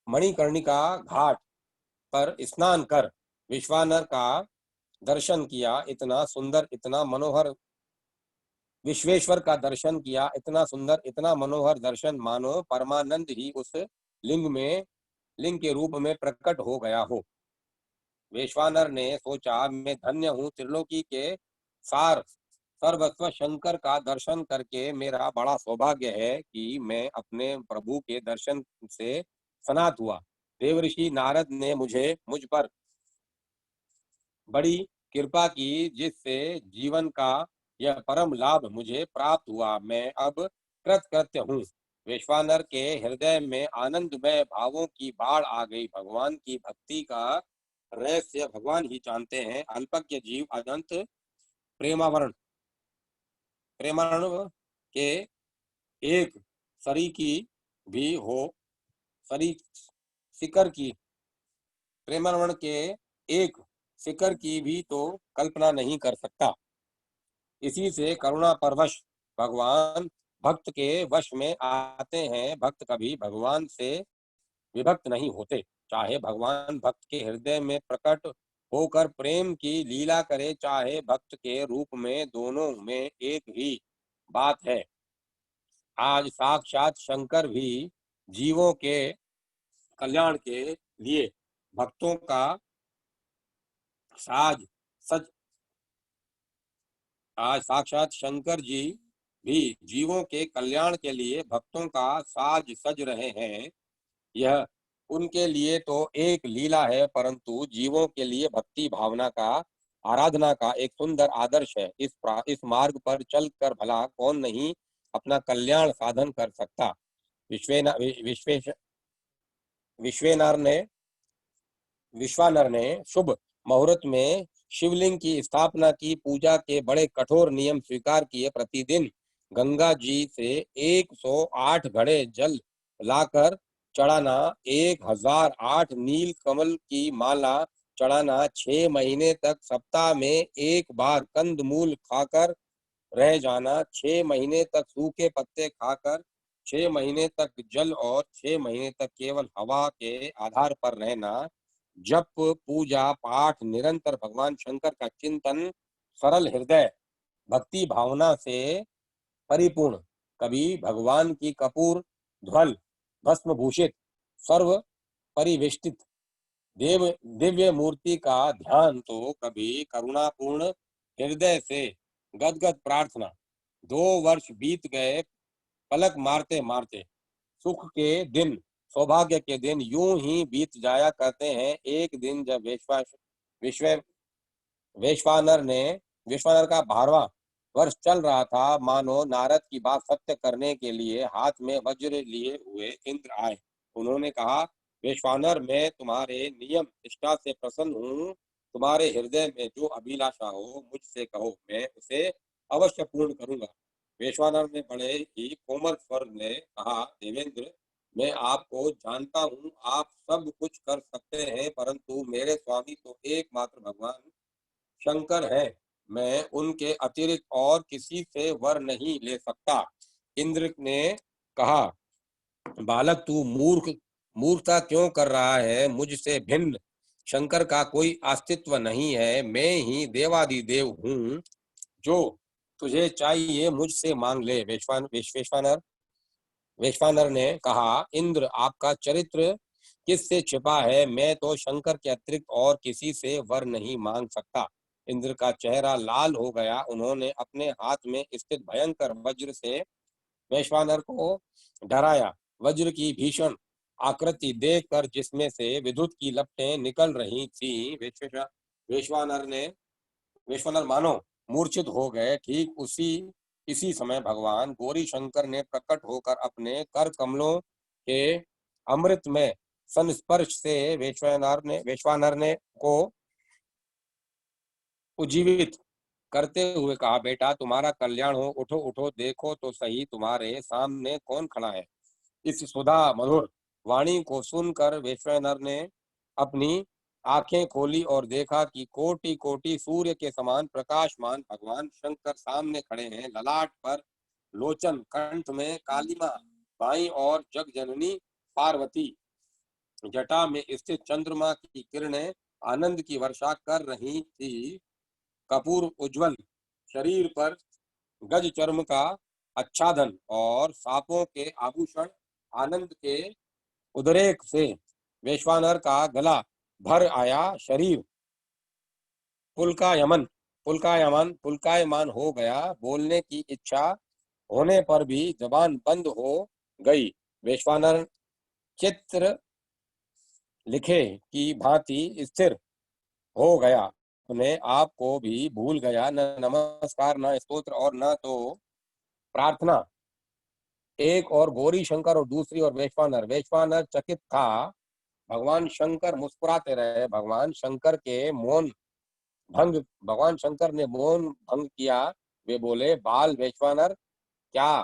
मणिकर्णिका घाट पर स्नान कर विश्वानर का दर्शन किया। इतना सुंदर, इतना मनोहर विश्वेश्वर का दर्शन किया। इतना सुंदर, इतना मनोहर दर्शन, मानो परमानंद ही उस लिंग के रूप में प्रकट हो गया हो। वैश्वानर ने सोचा, मैं धन्य हूँ। त्रिलोकी के सार सर्वस्व शंकर का दर्शन करके मेरा बड़ा सौभाग्य है कि मैं अपने प्रभु के दर्शन से सनात हुआ। देवऋषि नारद ने मुझ पर बड़ी कृपा की, जिससे जीवन का यह परम लाभ मुझे प्राप्त हुआ। मैं अब कृतकृत्य हूँ। वैश्वानर के हृदय में आनंदमय भावों की बाढ़ आ गई। भगवान की भक्ति का रहस्य भगवान ही जानते हैं। अल्पज्ञ जीव अनंत प्रेमावरण प्रेमावरण के एक सरी की भी हो सरी शिकर की प्रेमावरण के एक शिखर की भी तो कल्पना नहीं कर सकता। इसी से करुणा परवश भगवान भक्त के वश में आते हैं। भक्त कभी भगवान से विभक्त नहीं होते। चाहे भगवान भक्त के हृदय में प्रकट होकर प्रेम की लीला करे, चाहे भक्त के रूप में, दोनों में एक ही बात है। आज साक्षात शंकर भी जीवों के कल्याण के लिए भक्तों का साज सज आज साक्षात शंकर जी भी जीवों के कल्याण के लिए भक्तों का साज सज रहे हैं। यह उनके लिए तो एक लीला है, परंतु जीवों के लिए भक्ति भावना का, आराधना का एक सुंदर आदर्श है। इस मार्ग पर चलकर भला कौन नहीं अपना कल्याण साधन कर सकता। विश्वेना विश्वेश विश्वेनर ने विश्वानर ने शुभ मुहूर्त में शिवलिंग की स्थापना की, पूजा के बड़े कठोर नियम स्वीकार किए। प्रतिदिन गंगा जी से 108 घड़े जल लाकर चढ़ाना, 1008 नील कमल की माला चढ़ाना, 6 महीने तक सप्ताह में एक बार कंदमूल खाकर रह जाना, 6 महीने तक सूखे पत्ते खाकर, 6 महीने तक जल और 6 महीने तक केवल हवा के आधार पर रहना, जप पूजा पाठ निरंतर भगवान शंकर का चिंतन, सरल हृदय भक्ति भावना से परिपूर्ण, कभी भगवान की कपूर ध्वल भस्म भूषित सर्व परिवेष्टित देव दिव्य मूर्ति का ध्यान, तो कभी करुणापूर्ण हृदय से गदगद प्रार्थना। 2 वर्ष बीत गए पलक मारते मारते। सुख के दिन, सौभाग्य के दिन यूं ही बीत जाया करते हैं। एक दिन जब विश्व वैश्वानर का 12वां वर्ष चल रहा था, मानो नारद की बात सत्य करने के लिए हाथ में वज्र लिए हुए इंद्र आए। उन्होंने कहा, वैश्वानर, मैं तुम्हारे नियम निष्ठा से प्रसन्न हूँ। तुम्हारे हृदय में जो अभिलाषा हो मुझसे कहो, मैं उसे अवश्य पूर्ण करूंगा। वैश्वानर ने बड़े ही कोमल स्वर में कहा, देवेंद्र, मैं आपको जानता हूँ, आप सब कुछ कर सकते हैं, परंतु मेरे स्वामी तो एकमात्र भगवान शंकर है। मैं उनके अतिरिक्त और किसी से वर नहीं ले सकता। इंद्र ने कहा, बालक, तू मूर्खता क्यों कर रहा है? मुझसे भिन्न शंकर का कोई अस्तित्व नहीं है। मैं ही देवादिदेव हूँ। जो तुझे चाहिए मुझसे मांग ले। वैश्वानर ने कहा, इंद्र, आपका चरित्र किससे छिपा है? मैं तो शंकर के अतिरिक्त और किसी से वर नहीं मांग सकता। इंद्र का चेहरा लाल हो गया। उन्होंने अपने हाथ में स्थित भयंकर वज्र से वैश्वानर को डराया। वज्र की भीषण आकृति देखकर, जिसमें से विद्युत की लपटें निकल रही थी, वैश्वानर मानो मूर्छित हो गए। ठीक इसी समय भगवान गौरी शंकर ने प्रकट होकर अपने कर कमलों के अमृत में संस्पर्श से वैश्वानर ने को उज्जीवित करते हुए कहा, बेटा, तुम्हारा कल्याण हो। उठो उठो, देखो तो सही, तुम्हारे सामने कौन खड़ा है। इस सुधा मधुर वाणी को सुनकर वैश्वानर ने अपनी आंखें खोली और देखा कि कोटि कोटि सूर्य के समान प्रकाशमान भगवान शंकर सामने खड़े हैं। ललाट पर लोचन, कंठ में कालिमा, बाईं और जगजननी पार्वती, जटा में स्थित चंद्रमा की किरणें आनंद की वर्षा कर रही थी। कपूर उज्जवल शरीर पर गज चर्म का आच्छादन और सांपों के आभूषण आनंद के उद्रेक से वैश्वानर का गला भर आया। शरीर पुलकायमान हो गया। बोलने की इच्छा होने पर भी जबान बंद हो गई। वैश्वानर चित्र लिखे की भांति स्थिर हो गया। अपने आप को भी भूल गया। न नमस्कार, न स्तोत्र और न तो प्रार्थना। एक और गौरी शंकर और दूसरी और वैश्वानर चकित था। भगवान शंकर मुस्कुराते रहे। भगवान शंकर ने मौन भंग किया। वे बोले, बाल वैश्वानर, क्या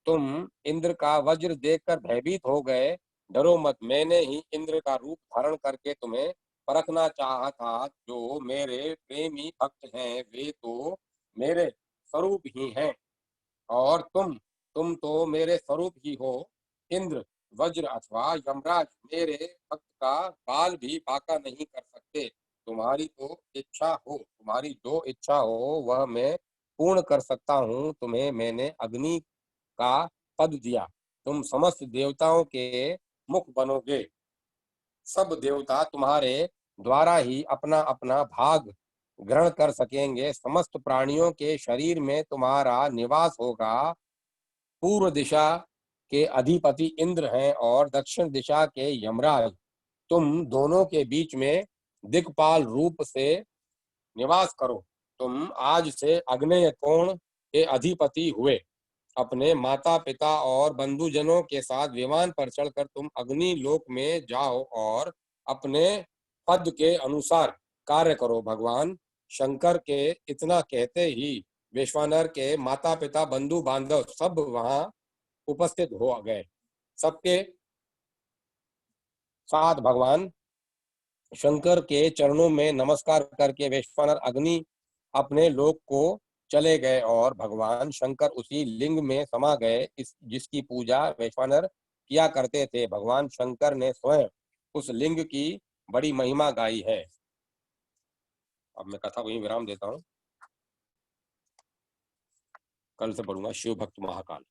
तुम इंद्र का वज्र देखकर भयभीत हो गए? डरो मत, मैंने ही इंद्र का रूप धारण करके तुम्हें परखना चाहा था। जो मेरे प्रेमी भक्त हैं वे तो मेरे स्वरूप ही हैं, और तुम तो मेरे स्वरूप ही हो। इंद्र, वज्र अथवा यमराज मेरे भक्त का बाल भी बांका नहीं कर सकते। तुम्हारी जो इच्छा हो वह मैं पूर्ण कर सकता हूँ। तुम्हें मैंने अग्नि का पद दिया। तुम समस्त देवताओं के मुख बनोगे। सब देवता तुम्हारे द्वारा ही अपना अपना भाग ग्रहण कर सकेंगे। समस्त प्राणियों के शरीर में तुम्हारा निवास होगा। पूर्व दिशा के अधिपति इंद्र हैं और दक्षिण दिशा के यमराज। तुम दोनों के बीच में दिक्पाल रूप से निवास करो। तुम आज से अग्नेय कोण के अधिपति हुए। अपने माता पिता और बंधुजनों के साथ विमान पर चढ़कर तुम अग्नि लोक में जाओ और अपने पद के अनुसार कार्य करो। भगवान शंकर के इतना कहते ही वैश्वानर के माता पिता, बंधु बांधव सब वहां उपस्थित हो गए। सबके साथ भगवान शंकर के चरणों में नमस्कार करके वैश्वानर अग्नि अपने लोक को चले गए और भगवान शंकर उसी लिंग में समा गए जिसकी पूजा वैश्वानर किया करते थे। भगवान शंकर ने स्वयं उस लिंग की बड़ी महिमा गाई है। अब मैं कथा वहीं विराम देता हूँ। कल से पढ़ूंगा शिव भक्त महाकाल।